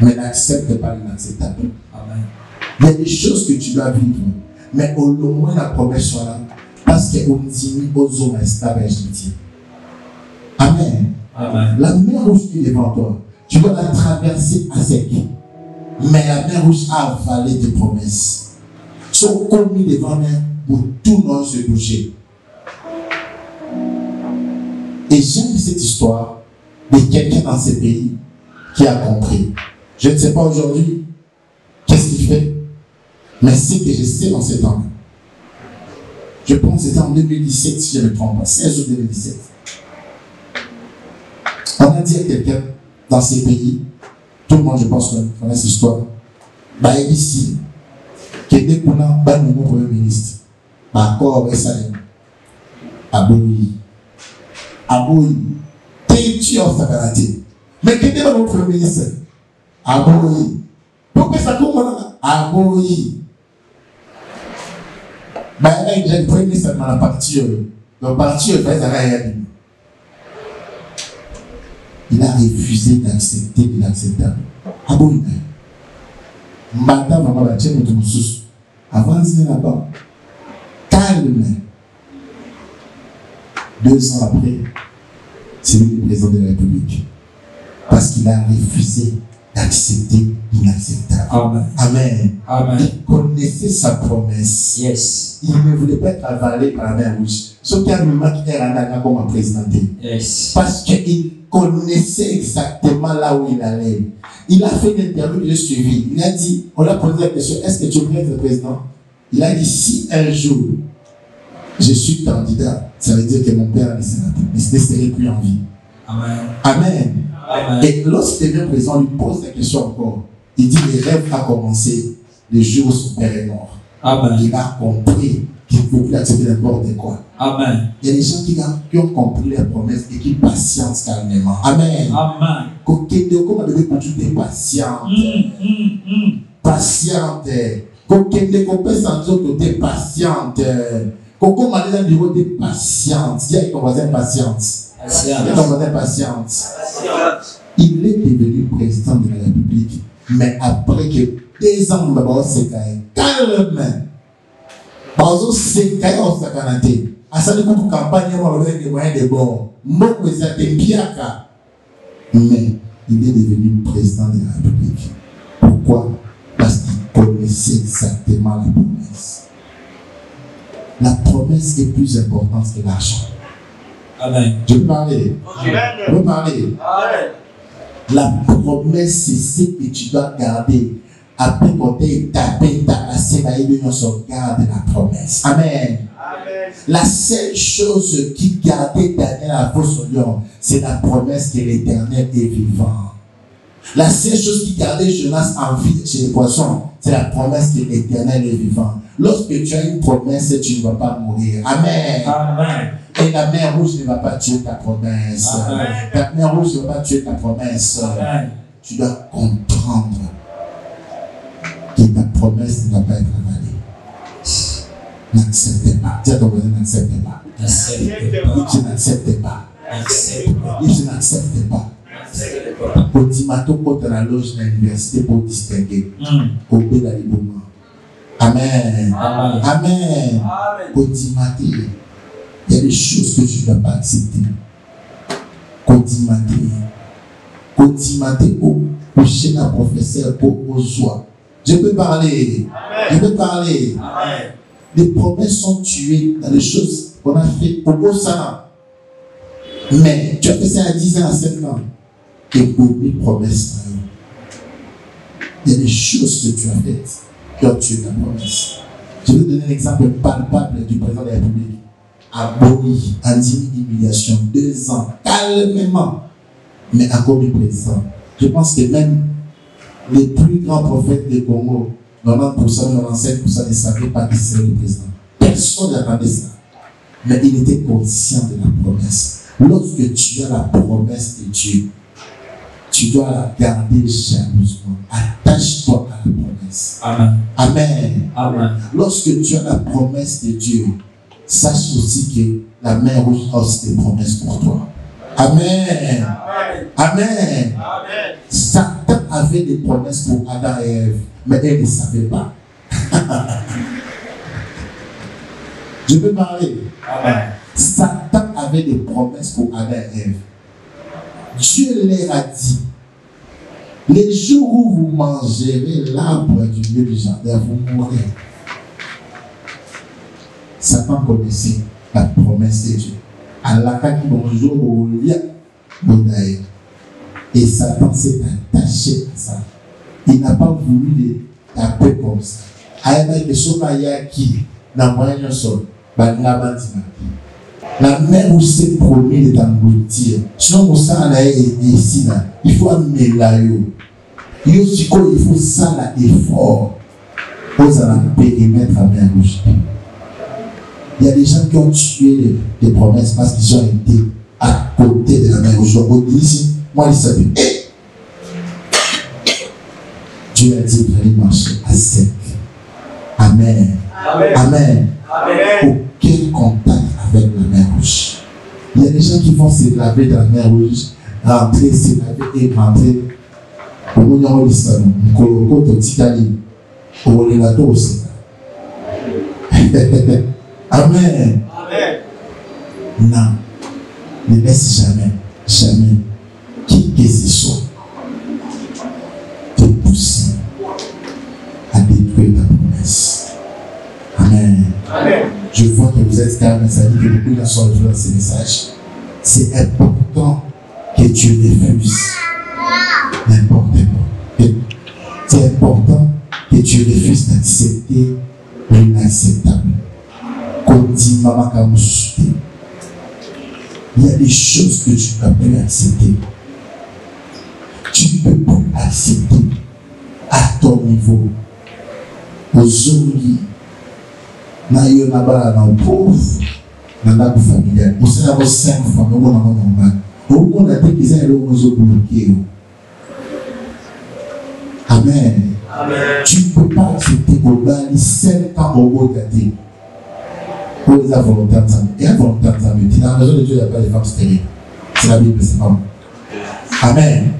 Speaker 1: Mais n'accepte pas l'inacceptable.
Speaker 3: Amen.
Speaker 1: Il y a des choses que tu dois vivre. Mais au moins la promesse soit là. Parce qu'on dit aux hommes esclaves. Amen.
Speaker 3: Amen.
Speaker 1: La mer rouge qui est devant toi, tu dois la traverser à sec. Mais la mer rouge a avalé tes promesses. Sont commis devant nous pour tout non se bouger. Et j'aime cette histoire de quelqu'un dans ce pays qui a compris. Je ne sais pas aujourd'hui qu'est-ce qu'il fait, mais c'est que je sais dans ce temps. Je pense que c'était en 2017, si je ne me trompe pas, 16 août 2017. On a dit à quelqu'un dans ces pays, tout le monde, je pense, connaît cette histoire, bah, ici, que dès qu'on a un nouveau Premier ministre, bah, quoi, ça Aboui. Aboui. T'es tué en sacanité. Mais que t'es pas notre Premier ministre? Aboui. Pourquoi ça commence? Aboui. Bah, là, il y a le Premier ministre dans la partie. Le parti, il fait rien. Il a refusé d'accepter l'inacceptable. Aboui. Madame, maman, la tienne, nous tous. Avancez là-bas. Calme. 2 ans après, c'est lui le président de la République. Parce qu'il a refusé d'accepter l'inacceptable.
Speaker 3: Amen.
Speaker 1: Amen.
Speaker 3: Amen.
Speaker 1: Il connaissait sa promesse.
Speaker 3: Yes.
Speaker 1: Il ne voulait pas être avalé par la mer rouge. Sauf qu'il y a un moment qui est en comme un présidenté.
Speaker 3: Yes.
Speaker 1: Parce qu'il connaissait exactement là où il allait. Il a fait une interview que j'ai suivie. Il a dit, on l'a posé la question, est-ce que tu veux être président? Il a dit, si un jour je suis candidat, ça veut dire que mon père ne serait plus en vie.
Speaker 3: Amen.
Speaker 1: Amen.
Speaker 3: Amen.
Speaker 1: Et lorsqu'il devient président, on lui pose la question encore. Il dit, le rêve a commencé le jour où son père est mort.
Speaker 3: Amen.
Speaker 1: Il a compris qu'il ne peut plus accepter n'importe quoi.
Speaker 3: Amen.
Speaker 1: Il y a des gens qui ont compris les promesses et qui patientent calmement. Amen.
Speaker 3: Amen.
Speaker 1: Comme bébé pour tout est patiente. Patiente. Comme qu'on peut sentir que tu es patiente. Coco m'a dit dans le bureau de patiente. Il y a ton voisin patiente. Il y a ton voisin patiente. Il est devenu président de la République, mais après que 2 ans, il s'est calme. Bazo s'est caillé en sacanité. À ça, pour campagne, on va des moyens de bord. Mais il est devenu président de la République. Pourquoi? Parce qu'il connaissait exactement la promesse. La promesse est plus importante que l'argent.
Speaker 3: Amen.
Speaker 1: Je peux parler. Je peux parler. La promesse, c'est ce que tu dois garder. Après qu'on t'ait tapé, tabassé, on se garde la promesse. Amen. La seule chose qui gardait Daniel à fausse au lion, c'est la promesse que l'Éternel est vivant. La seule chose qui gardait Jonas en vie chez les poissons, c'est la promesse que l'Éternel est vivant. Lorsque tu as une promesse, tu ne vas pas mourir. Amen.
Speaker 3: Amen.
Speaker 1: Et la mer rouge ne va pas tuer ta promesse.
Speaker 3: Amen.
Speaker 1: La mer rouge ne va pas tuer ta promesse.
Speaker 3: Amen.
Speaker 1: Tu dois comprendre que ta promesse ne va pas être avalée. N'acceptez pas. Dis à ton voisin, n'acceptez pas.
Speaker 3: N'acceptez
Speaker 1: Je n'accepte pas.
Speaker 3: N'acceptez pas.
Speaker 1: Je n'accepte pas. Au Timato, quand tu as la loge de l'université pour distinguer. Au Bélaliboma. Amen.
Speaker 3: Amen.
Speaker 1: Amen. Au Timato, il y a des choses que tu ne dois pas accepter. Au Timato. Au Timato, au chez la professeur, au joie. Je peux parler. Je peux parler.
Speaker 3: Amen.
Speaker 1: Les promesses sont tuées dans les choses qu'on a fait au beau sana. Mais tu as fait ça à 10 ans, à 7 ans. Et oublie promesse. Il y a des choses que tu as faites qui ont tué ta promesse. Je vais te donner un exemple palpable du président de la République. Aboui, indigné, humiliation, 2 ans, calmement. Mais à comme président, je pense que même les plus grands prophètes du Congo, 90%, 95% ne savaient pas qui serait le président. Personne n'attendait ça. Mais il était conscient de la promesse. Lorsque tu as la promesse de Dieu, tu dois la garder jalousement. Attache-toi à la promesse.
Speaker 3: Amen.
Speaker 1: Amen.
Speaker 3: Amen.
Speaker 1: Lorsque tu as la promesse de Dieu, sache aussi que la mer rouge a aussi des promesses pour toi. Amen. Amen.
Speaker 3: Amen.
Speaker 1: Satan avait des promesses pour Adam et Ève, mais elle ne savait pas. Je peux parler.
Speaker 3: Amen.
Speaker 1: Satan avait des promesses pour Adam et Ève. Dieu leur a dit, les jours où vous mangerez l'arbre du milieu du jardin, vous mourrez. Satan connaissait la promesse de Dieu. Et Satan s'est attaché à ça. Il n'a pas voulu les taper comme ça. La mer où s'est promis de t'engloutir. Sinon, il faut amener là. Il faut ça l'effort. Pour un périmètre à mer rouge. Il y a des gens qui ont tué les promesses parce qu'ils ont été à côté de la mer rouge. Moi, je savais. Dieu a dit que vous allez marcher à sec. Amen. Amen. Amen. Amen. Aucun contact avec la mer rouge. Il y a des gens qui vont se laver dans la mer rouge, rentrer, se laver et rentrer. Amen. Amen. Non. Ne laisse jamais, jamais, qui que ce soit, te pousser à détruire ta promesse. Amen. Amen. Je vois que vous êtes calme, ça dit que beaucoup de gens sont dans ces messages. C'est important que tu refuses n'importe quoi. C'est important que tu refuses d'accepter l'inacceptable. Il y a des choses que tu ne peux plus accepter. Tu ne peux plus accepter à ton niveau. Aux ouvriers, dans pauvre, dans la familiale. Vous savez, vous 5 femmes, vous avez normal. Vous avez dit qu'ils ont bloqué. Amen. Amen. Tu ne peux pas accepter au bal 7 ans au bout de la vie. Pour les volontaires de Samuel. Et volontaire de Samuel. Dans la maison de Dieu, il n'y a pas de femmes stériles. C'est la Bible, c'est pas moi. Amen.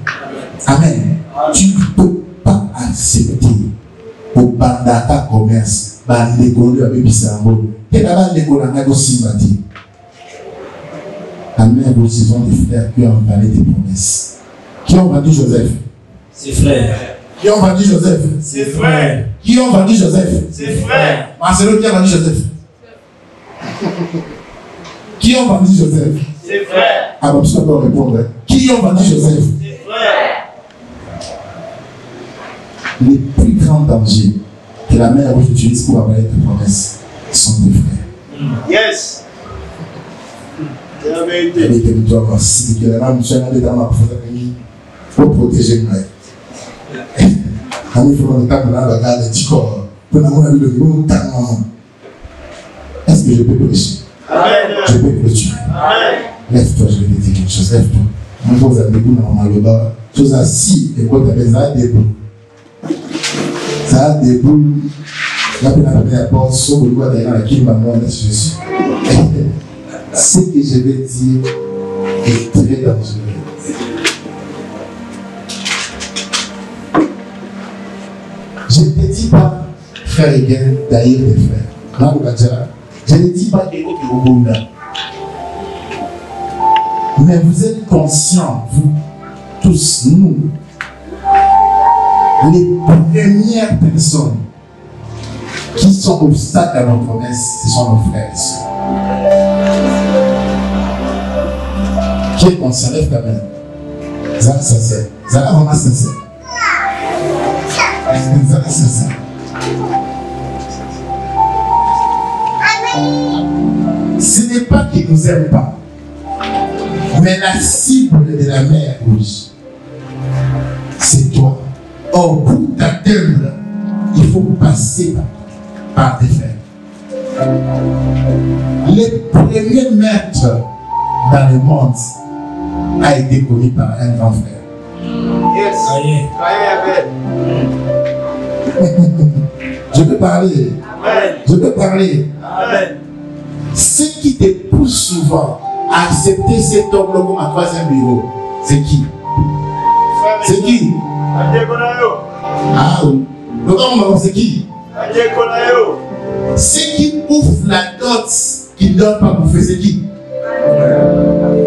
Speaker 1: Amen. Tu ne peux pas accepter au bandata commerce, bandécolé avec Bissambo. Et là-bas, l'école a aussi bâti. Amen. Nous avons des frères qui ont parlé des promesses. Qui ont vendu Joseph?
Speaker 3: Ses frères.
Speaker 1: Qui ont vendu Joseph?
Speaker 3: Ses frères.
Speaker 1: Qui ont vendu Joseph?
Speaker 3: Ses frères.
Speaker 1: Marcelo qui a vendu Joseph? Qui ont vendu Joseph?
Speaker 3: Ses frères.
Speaker 1: Ah, bon, je ne peux pas répondre. Qui ont vendu Joseph?
Speaker 3: Ses frères.
Speaker 1: Les plus grands dangers que la mère rouge utilise pour avoir des promesses sont tes frères.
Speaker 3: Yes. C'est la vérité.
Speaker 1: Et que nous devons avoir si que la maman Michel a dit dans ma famille pour protéger moi. Il faut que nous la garde du corps. Pour nous avoir le bon temps. Est-ce que je peux prêcher? Amen. Je peux prêcher. Amen. Lève-toi, je vais te dire quelque chose. Lève-toi. On pose un debout normal au bas. Chose assis et quand tu as ça a debout. Ça a debout. La première porte, sauf le doigt derrière la kimba, moi, là, je suis. Ce que je vais dire est très dangereux. Je ne te dis pas, frère et bien, d'ailleurs des frères. Là, je ne dis pas que vous mais vous êtes conscients, vous tous, nous, les premières personnes qui sont obstacles à nos promesses, ce sont nos frères et sœurs. Qui est concerné quand même? Zara sincère. Zara vraiment sincère. Zara sincère. Ce n'est pas qu'ils ne nous aiment pas, mais la cible de la mer rouge, c'est toi. Or, pour t'atteindre, il faut passer par des frères. Les premiers maîtres dans le monde a été commis par un grand frère.
Speaker 3: Yes.
Speaker 1: Je peux parler.
Speaker 3: Amen.
Speaker 1: Je peux parler.
Speaker 3: Amen.
Speaker 1: Ce qui te pousse souvent à accepter cet homme comme un troisième bureau, c'est qui? C'est qui? Ah oui. Donc c'est qui? C'est qui ouvre la dot qui ne donne pas bouffer, c'est qui?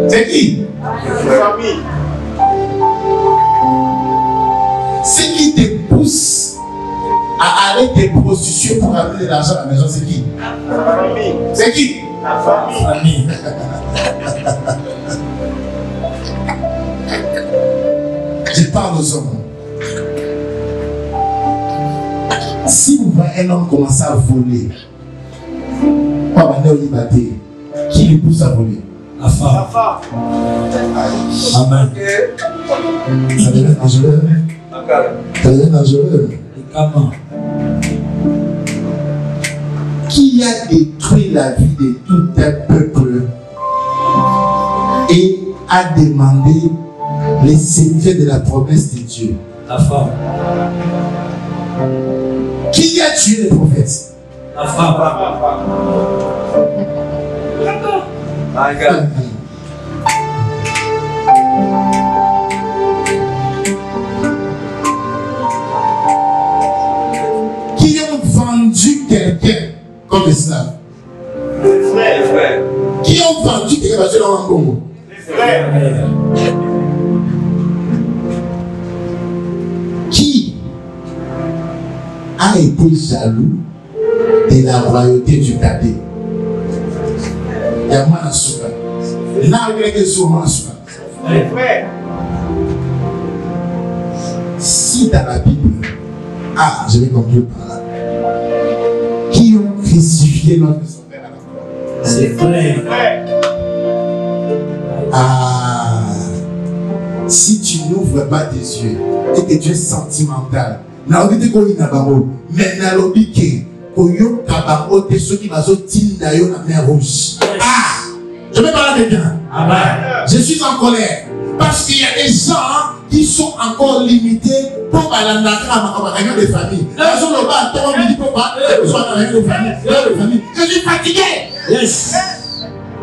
Speaker 1: C'est qui?
Speaker 3: Famille.
Speaker 1: Ce qui te pousse à aller te prostituer pour amener de l'argent à la maison, c'est qui?
Speaker 3: La famille.
Speaker 1: C'est qui?
Speaker 3: La famille.
Speaker 1: Famille. Je parle aux hommes. Si vous voyez un homme commencer à voler, qui le pousse à voler?
Speaker 2: La femme.
Speaker 3: La femme.
Speaker 2: Amen.
Speaker 1: Ça devient dangereux. Ça devient dangereux.
Speaker 2: Et comment?
Speaker 1: Qui a détruit la vie de tout un peuple et a demandé les secrets de la promesse de Dieu?
Speaker 2: La femme.
Speaker 1: Qui a tué les prophètes?
Speaker 2: La femme.
Speaker 3: My God.
Speaker 1: Qui ont vendu quelqu'un comme esclave?
Speaker 3: Les frères.
Speaker 1: Qui ont vendu quelqu'un parce que dans le Congo?
Speaker 3: Les frères.
Speaker 1: Qui a été jaloux de la royauté du cadet? Il y a moins de soupe. Il y a moins de soupe.
Speaker 3: Les frères.
Speaker 1: Si dans la Bible, je vais conclure par là, qui ont crucifié notre Sauveur à la croix?
Speaker 2: C'est vrai.
Speaker 3: Frères.
Speaker 1: Si tu n'ouvres pas tes yeux et que tu es sentimental, mais je vais parler à quelqu'un. Je suis en colère parce qu'il y a des gens qui sont encore limités pour la réunion de famille. Je suis fatigué.
Speaker 2: Yes.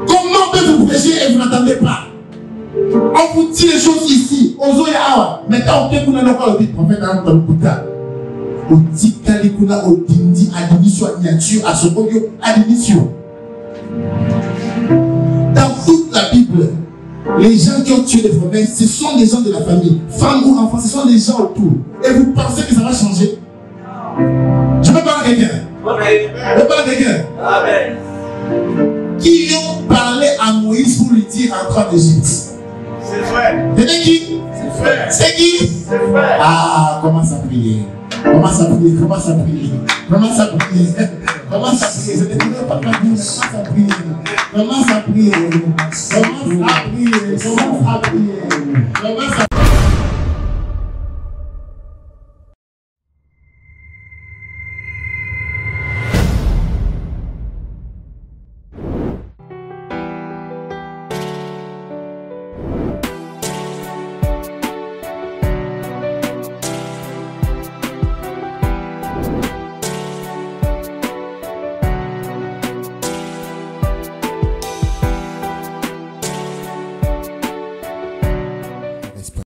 Speaker 1: Comment peut-vous prêcher et vous n'entendez pas? On vous dit les choses ici. Maintenant, on peut vous donner encore le prophète dans le Bouddha. On dit qu'on a dit admission à ce audio admission. Dans toute la Bible, les gens qui ont tué les promesses, ce sont des gens de la famille, femmes ou enfants, ce sont des gens autour. Et vous pensez que ça va changer? Je peux parler à quelqu'un. Je peux parler à quelqu'un.
Speaker 3: Amen.
Speaker 1: Qui ont parlé à Moïse pour lui dire entre en Égypte?
Speaker 3: C'est vrai.
Speaker 1: C'était qui?
Speaker 3: C'est vrai.
Speaker 1: C'est qui?
Speaker 3: C'est vrai.
Speaker 1: Commence à prier. Commence à prier. Commence à prier. Commence à prier. Commence à prier. Je ne te dirai pas de commence à prier. Commence à prier. Commence à prier. Commence à prier. Commence à prier.